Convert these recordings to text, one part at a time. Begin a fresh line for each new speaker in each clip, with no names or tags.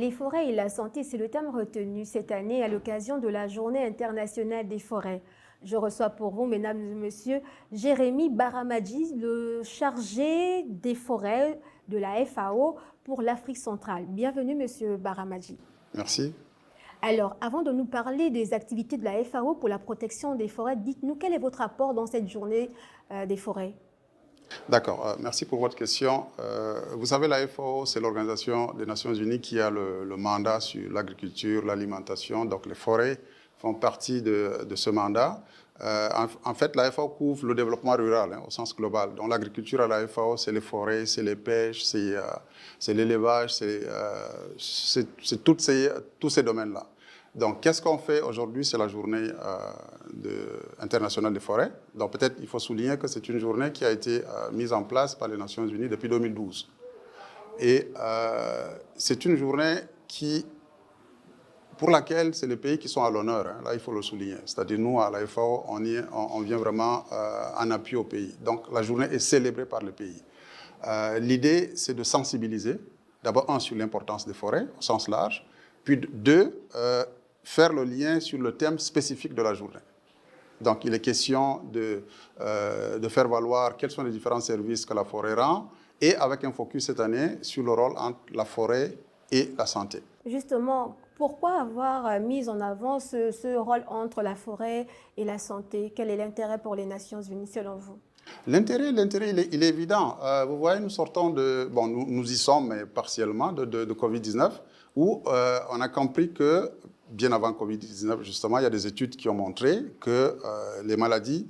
Les forêts et la santé, c'est le thème retenu cette année à l'occasion de la Journée internationale des forêts. Je reçois pour vous, mesdames et messieurs, Jérémy Baramadji, le chargé des forêts de la FAO pour l'Afrique centrale. Bienvenue, monsieur Baramadji.
Merci.
Alors, avant de nous parler des activités de la FAO pour la protection des forêts, dites-nous quel est votre apport dans cette journée des forêts?
D'accord, merci pour votre question. Vous savez, la FAO, c'est l'Organisation des Nations Unies qui a le mandat sur l'agriculture, l'alimentation. Donc, les forêts font partie de ce mandat. En fait, la FAO couvre le développement rural au sens global. Donc, l'agriculture à la FAO, c'est les forêts, c'est les pêches, c'est l'élevage, c'est tous ces domaines-là. Donc, qu'est-ce qu'on fait aujourd'hui? C'est la journée internationale des forêts. Donc, peut-être il faut souligner que c'est une journée qui a été mise en place par les Nations Unies depuis 2012. Et c'est une journée pour laquelle c'est les pays qui sont à l'honneur. Là, il faut le souligner. C'est-à-dire, nous, à la FAO, on vient vraiment en appui au pays. Donc, la journée est célébrée par le pays. L'idée, c'est de sensibiliser, d'abord, sur l'importance des forêts, au sens large, puis deux, faire le lien sur le thème spécifique de la journée. Donc, il est question de faire valoir quels sont les différents services que la forêt rend et avec un focus cette année sur le rôle entre la forêt et la santé. Justement,
pourquoi avoir mis en avant ce rôle entre la forêt et la santé? Quel est l'intérêt pour les Nations Unies selon vous?
L'intérêt, il est évident. Vous voyez, nous sortons bon, nous y sommes, mais partiellement, de Covid-19, où on a compris que, bien avant Covid-19, justement, il y a des études qui ont montré que les maladies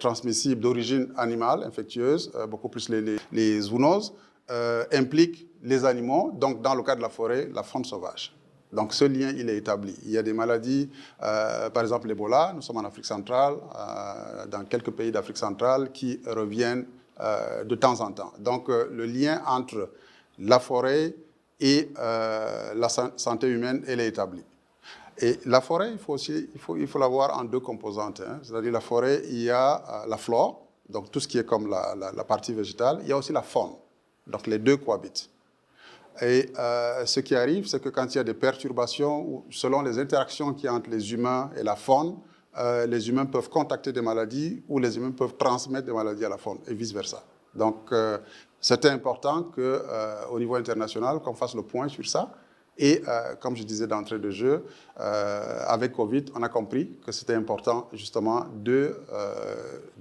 transmissibles d'origine animale, infectieuses, beaucoup plus les zoonoses, impliquent les animaux, donc dans le cas de la forêt, la faune sauvage. Donc ce lien, il est établi. Il y a des maladies, par exemple l'Ebola, nous sommes en Afrique centrale, dans quelques pays d'Afrique centrale, qui reviennent de temps en temps. Donc le lien entre la forêt et la santé humaine, elle est établie. Et la forêt, il faut la voir en deux composantes. C'est-à-dire la forêt, il y a la flore, donc tout ce qui est comme la partie végétale. Il y a aussi la faune, donc les deux cohabitent. Et ce qui arrive, c'est que quand il y a des perturbations, ou selon les interactions qu'il y a entre les humains et la faune, les humains peuvent contacter des maladies ou les humains peuvent transmettre des maladies à la faune et vice-versa. Donc, c'était important qu'au niveau international, qu'on fasse le point sur ça. Et comme je disais d'entrée de jeu, avec Covid, on a compris que c'était important justement de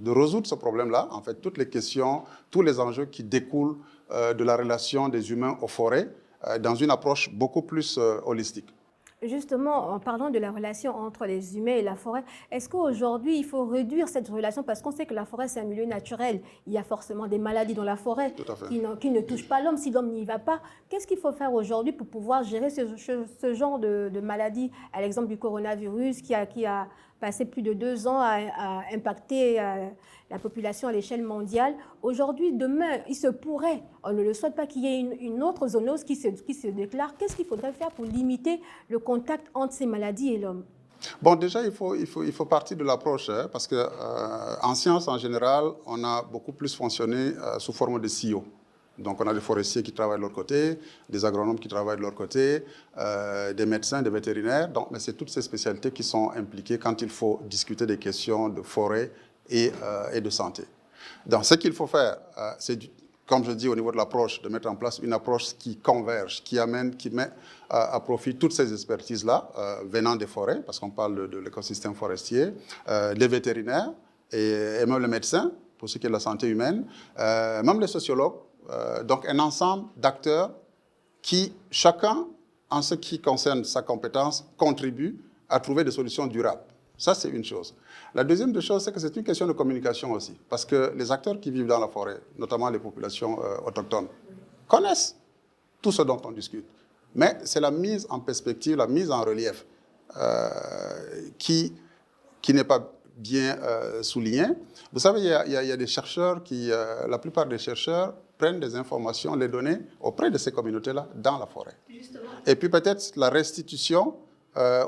résoudre ce problème-là. En fait, toutes les questions, tous les enjeux qui découlent de la relation des humains aux forêts dans une approche beaucoup plus holistique.
Justement, en parlant de la relation entre les humains et la forêt, est-ce qu'aujourd'hui, il faut réduire cette relation? Parce qu'on sait que la forêt, c'est un milieu naturel. Il y a forcément des maladies dans la forêt qui ne touchent pas l'homme si l'homme n'y va pas. Qu'est-ce qu'il faut faire aujourd'hui pour pouvoir gérer ce genre de maladies? À l'exemple du coronavirus qui a passé plus de 2 ans à impacter la population à l'échelle mondiale. Aujourd'hui, demain, il se pourrait, on ne le souhaite pas, qu'il y ait une autre zoonose qui se déclare. Qu'est-ce qu'il faudrait faire pour limiter le contact entre ces maladies et l'homme?
Bon, déjà, il faut partir de l'approche, parce qu'en science, en général, on a beaucoup plus fonctionné sous forme de silos. Donc, on a des forestiers qui travaillent de leur côté, des agronomes qui travaillent de leur côté, des médecins, des vétérinaires. Donc, c'est toutes ces spécialités qui sont impliquées quand il faut discuter des questions de forêt et de santé. Donc, ce qu'il faut faire, c'est, comme je dis au niveau de l'approche, de mettre en place une approche qui converge, qui met à profit toutes ces expertises-là, venant des forêts, parce qu'on parle de l'écosystème forestier, les vétérinaires et même les médecins, pour ce qui est de la santé humaine, même les sociologues. Donc, un ensemble d'acteurs qui, chacun, en ce qui concerne sa compétence, contribue à trouver des solutions durables. Ça, c'est une chose. La deuxième des choses, c'est que c'est une question de communication aussi. Parce que les acteurs qui vivent dans la forêt, notamment les populations autochtones, connaissent tout ce dont on discute. Mais c'est la mise en perspective, la mise en relief qui n'est pas bien soulignée. Vous savez, il y a des chercheurs la plupart des chercheurs prennent des informations, les données auprès de ces communautés-là dans la forêt. Justement. Et puis peut-être la restitution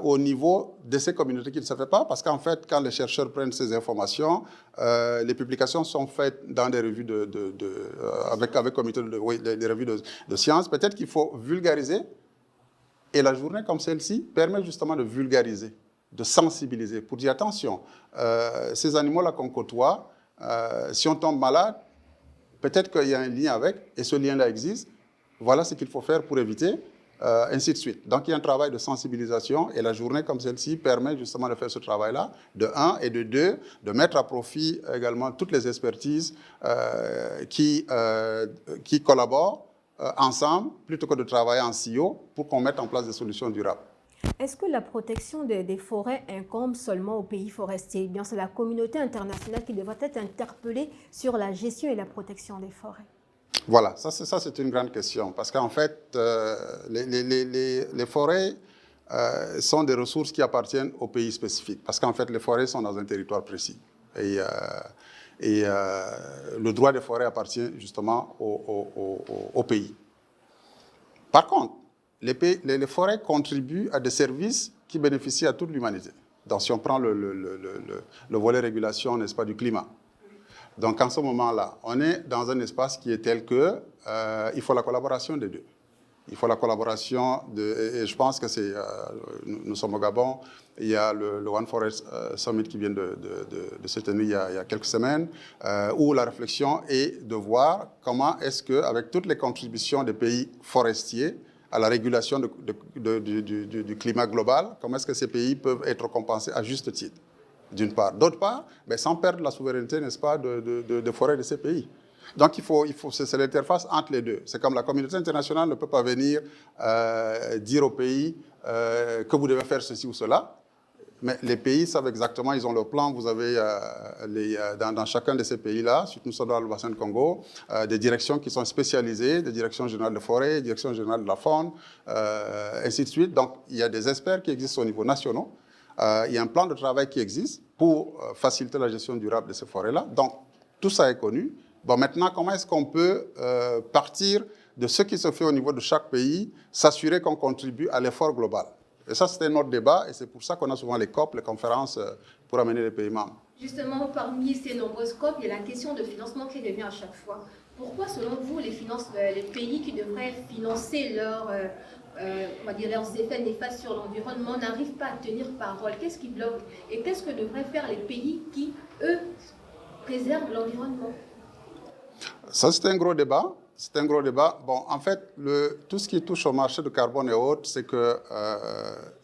au niveau de ces communautés qui ne se fait pas, parce qu'en fait, quand les chercheurs prennent ces informations, les publications sont faites dans des revues avec comité des revues de sciences. Peut-être qu'il faut vulgariser Et la journée comme celle-ci permet justement de vulgariser, de sensibiliser, pour dire attention, ces animaux-là qu'on côtoie, si on tombe malade, peut-être qu'il y a un lien avec, et ce lien-là existe, voilà ce qu'il faut faire pour éviter, ainsi de suite. Donc il y a un travail de sensibilisation, et la journée comme celle-ci permet justement de faire ce travail-là, de un, et de deux, de mettre à profit également toutes les expertises qui collaborent ensemble, plutôt que de travailler en silo, pour qu'on mette en place des solutions durables.
Est-ce que la protection des forêts incombe seulement aux pays forestiers? Eh bien, c'est la communauté internationale qui devrait être interpellée sur la gestion et la protection des forêts.
Voilà, ça c'est une grande question, parce qu'en fait, les forêts sont des ressources qui appartiennent aux pays spécifiques, parce qu'en fait, les forêts sont dans un territoire précis. Et le droit des forêts appartient justement au pays. Par contre, les forêts contribuent à des services qui bénéficient à toute l'humanité. Donc, si on prend le volet régulation, n'est-ce pas, du climat. Donc, en ce moment-là, on est dans un espace qui est tel que il faut la collaboration des deux. Il faut la collaboration et je pense que c'est, nous sommes au Gabon, il y a le One Forest Summit qui vient de se tenir il y a quelques semaines, où la réflexion est de voir comment est-ce qu'avec toutes les contributions des pays forestiers à la régulation du climat global, comment est-ce que ces pays peuvent être compensés à juste titre, d'une part. D'autre part, sans perdre la souveraineté, n'est-ce pas, de forêts de ces pays. Donc, c'est l'interface entre les deux. C'est comme la communauté internationale ne peut pas venir dire aux pays que vous devez faire ceci ou cela. Mais les pays savent exactement, ils ont leur plan. Vous avez dans chacun de ces pays-là, surtout dans le bassin de Congo, des directions qui sont spécialisées, des directions générales de forêt, des directions générales de la faune, ainsi de suite. Donc, il y a des experts qui existent au niveau national. Il y a un plan de travail qui existe pour faciliter la gestion durable de ces forêts-là. Donc, tout ça est connu. Bon, maintenant, comment est-ce qu'on peut partir de ce qui se fait au niveau de chaque pays, s'assurer qu'on contribue à l'effort global? Et ça, c'était notre débat, et c'est pour ça qu'on a souvent les COP, les conférences, pour amener les pays membres.
Justement, parmi ces nombreuses COP, il y a la question de financement qui revient à chaque fois. Pourquoi, selon vous, les pays qui devraient financer leurs effets néfastes sur l'environnement n'arrivent pas à tenir parole? Qu'est-ce qui bloque? Et qu'est-ce que devraient faire les pays qui, eux, préservent l'environnement?
Ça, c'est un gros débat. C'est un gros débat. Bon, en fait, tout ce qui touche au marché de carbone et autres, c'est que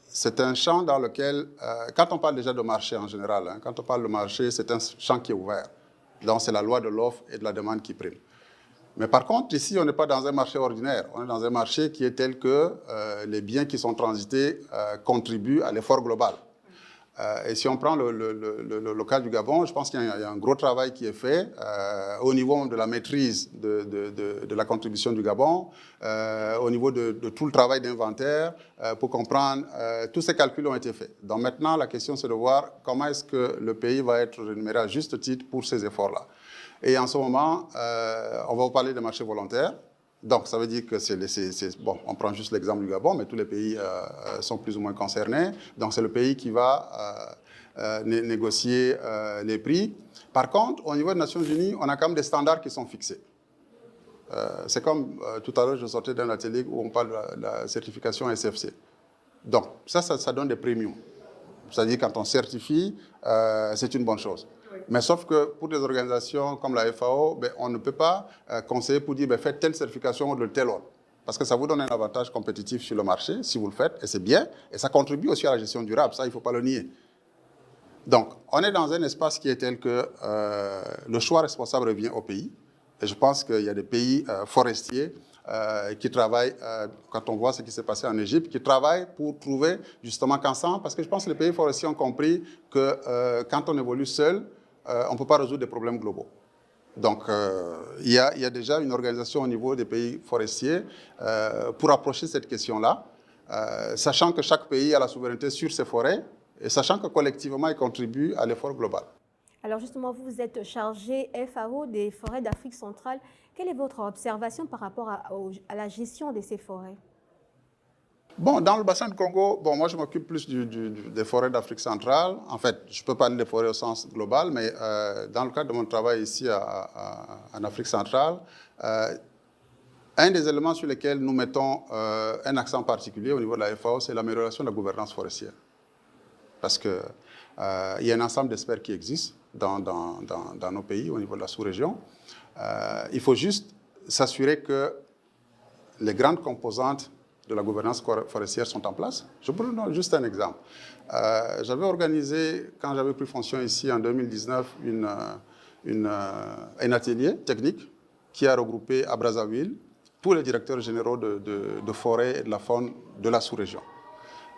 c'est un champ dans lequel, quand on parle déjà de marché en général, quand on parle de marché, c'est un champ qui est ouvert. Donc, c'est la loi de l'offre et de la demande qui prime. Mais par contre, ici, on n'est pas dans un marché ordinaire. On est dans un marché qui est tel que les biens qui sont transités contribuent à l'effort global. Et si on prend le cas du Gabon, je pense qu'il y a un gros travail qui est fait au niveau de la maîtrise de la contribution du Gabon, au niveau de tout le travail d'inventaire, pour comprendre, tous ces calculs ont été faits. Donc maintenant, la question, c'est de voir comment est-ce que le pays va être rémunéré à juste titre pour ces efforts-là. Et en ce moment, on va vous parler des marchés volontaires. Donc, ça veut dire que bon, on prend juste l'exemple du Gabon, mais tous les pays sont plus ou moins concernés. Donc, c'est le pays qui va négocier les prix. Par contre, au niveau des Nations Unies, on a quand même des standards qui sont fixés. C'est comme tout à l'heure, je sortais d'un atelier où on parle de la certification SFC. Donc, ça donne des premiums. C'est-à-dire, quand on certifie, c'est une bonne chose. Mais sauf que pour des organisations comme la FAO, on ne peut pas conseiller pour dire faites telle certification ou de telle autre. Parce que ça vous donne un avantage compétitif sur le marché, si vous le faites, et c'est bien, et ça contribue aussi à la gestion durable, ça il ne faut pas le nier. Donc, on est dans un espace qui est tel que le choix responsable revient au pays, et je pense qu'il y a des pays forestiers qui travaillent, quand on voit ce qui s'est passé en Égypte, qui travaillent pour trouver justement qu'ensemble, parce que je pense que les pays forestiers ont compris que quand on évolue seul, on ne peut pas résoudre des problèmes globaux. Donc, il y a déjà une organisation au niveau des pays forestiers pour approcher cette question-là, sachant que chaque pays a la souveraineté sur ses forêts et sachant que collectivement, il contribue à l'effort global.
Alors justement, vous êtes chargé FAO des forêts d'Afrique centrale. Quelle est votre observation par rapport à la gestion de ces forêts?
Bon, dans le bassin de Congo, moi je m'occupe plus des forêts d'Afrique centrale. En fait, je peux parler des forêts au sens global, mais dans le cadre de mon travail ici en Afrique centrale, Un des éléments sur lesquels nous mettons un accent particulier au niveau de la FAO, c'est l'amélioration de la gouvernance forestière. Parce qu'il y a un ensemble d'experts qui existent dans nos pays, au niveau de la sous-région. Il faut juste s'assurer que les grandes composantes de la gouvernance forestière sont en place. Je vous donne juste un exemple. J'avais organisé, quand j'avais pris fonction ici en 2019, un atelier technique qui a regroupé à Brazzaville tous les directeurs généraux de forêt et de la faune de la sous-région.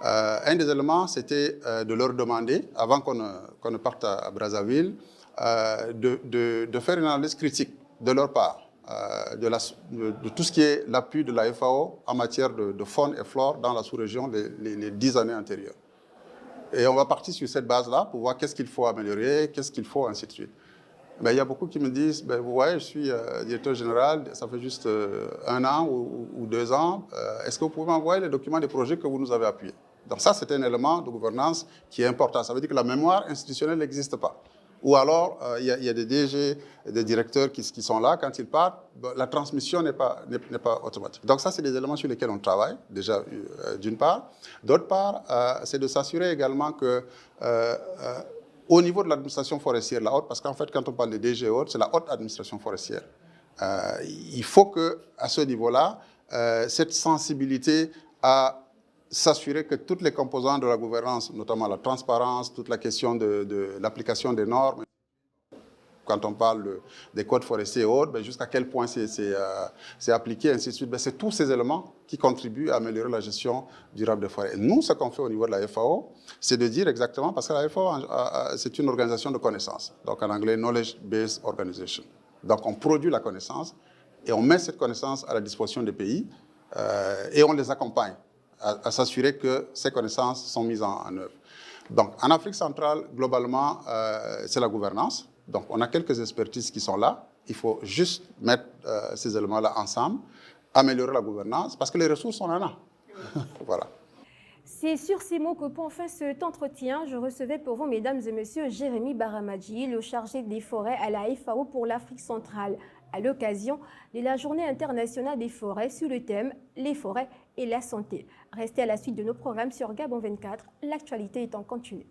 Un des éléments, c'était de leur demander, avant qu'on ne parte à Brazzaville, de faire une analyse critique de leur part, de tout ce qui est l'appui de la FAO en matière de faune et flore dans la sous-région les 10 années antérieures. Et on va partir sur cette base-là pour voir qu'est-ce qu'il faut améliorer, qu'est-ce qu'il faut, ainsi de suite. Mais il y a beaucoup qui me disent, vous voyez, je suis directeur général, ça fait juste 1 an ou 2 ans, est-ce que vous pouvez m'envoyer les documents des projets que vous nous avez appuyés? Donc ça, c'est un élément de gouvernance qui est important. Ça veut dire que la mémoire institutionnelle n'existe pas. Ou alors, il y a des DG, des directeurs qui sont là, quand ils partent, la transmission n'est pas automatique. Donc ça, c'est des éléments sur lesquels on travaille, déjà d'une part. D'autre part, c'est de s'assurer également que, au niveau de l'administration forestière, la haute, parce qu'en fait, quand on parle de DG haute, c'est la haute administration forestière. Il faut qu'à ce niveau-là, cette sensibilité à s'assurer que toutes les composantes de la gouvernance, notamment la transparence, toute la question de l'application des normes, quand on parle des codes forestiers et autres, jusqu'à quel point c'est appliqué, ainsi de suite. C'est tous ces éléments qui contribuent à améliorer la gestion durable des forêts. Et nous, ce qu'on fait au niveau de la FAO, c'est de dire exactement, parce que la FAO, c'est une organisation de connaissances, donc en anglais, Knowledge-Based Organization. Donc on produit la connaissance et on met cette connaissance à la disposition des pays et on les accompagne à s'assurer que ces connaissances sont mises en œuvre. Donc, en Afrique centrale, globalement, c'est la gouvernance. Donc, on a quelques expertises qui sont là. Il faut juste mettre ces éléments-là ensemble, améliorer la gouvernance, parce que les ressources, on en a. Voilà.
C'est sur ces mots que pour fin cet entretien, je recevais pour vous, mesdames et messieurs, Jérémy Baramadji, le chargé des forêts à la FAO pour l'Afrique centrale, à l'occasion de la Journée internationale des forêts sur le thème « Les forêts et la santé ». Restez à la suite de nos programmes sur Gabon 24, l'actualité est en continu.